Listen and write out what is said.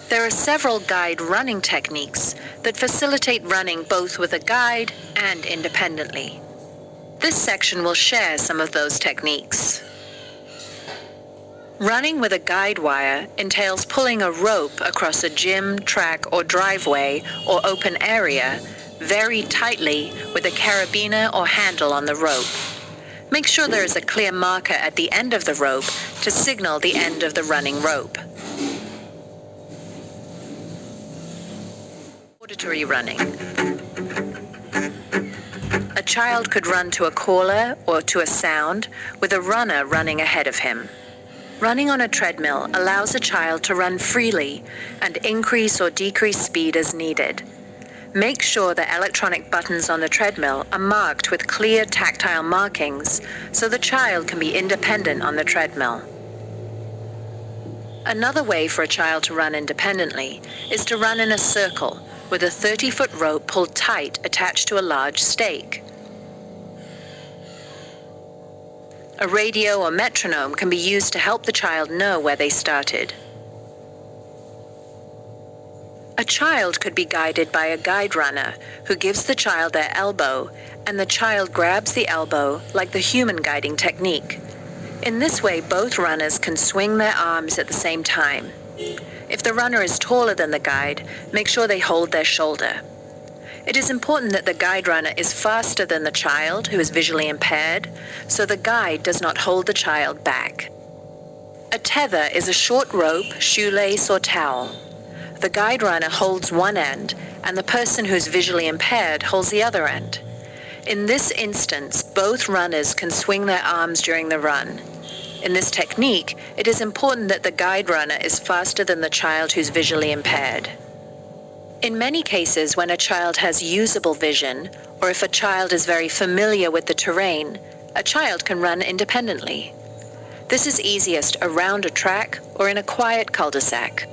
There are several guide running techniques that facilitate running both with a guide and independently. This section will share some of those techniques. Running with a guide wire entails pulling a rope across a gym, track, or driveway or open area very tightly with a carabiner or handle on the rope. Make sure there is a clear marker at the end of the rope to signal the end of the running rope. Auditory running. A child could run to a caller or to a sound with a runner running ahead of him. Running on a treadmill allows a child to run freely and increase or decrease speed as needed. Make sure the electronic buttons on the treadmill are marked with clear tactile markings so the child can be independent on the treadmill. Another way for a child to run independently is to run in a circle with a 30-foot rope pulled tight attached to a large stake. A radio or metronome can be used to help the child know where they started. A child could be guided by a guide runner who gives the child their elbow, and the child grabs the elbow like the human guiding technique. In this way, both runners can swing their arms at the same time. If the runner is taller than the guide, make sure they hold their shoulder. It is important that the guide runner is faster than the child, who is visually impaired, so the guide does not hold the child back. A tether is a short rope, shoelace, or towel. The guide runner holds one end, and the person who is visually impaired holds the other end. In this instance, both runners can swing their arms during the run. In this technique, it is important that the guide runner is faster than the child who's visually impaired. In many cases, when a child has usable vision, or if a child is very familiar with the terrain, a child can run independently. This is easiest around a track or in a quiet cul-de-sac.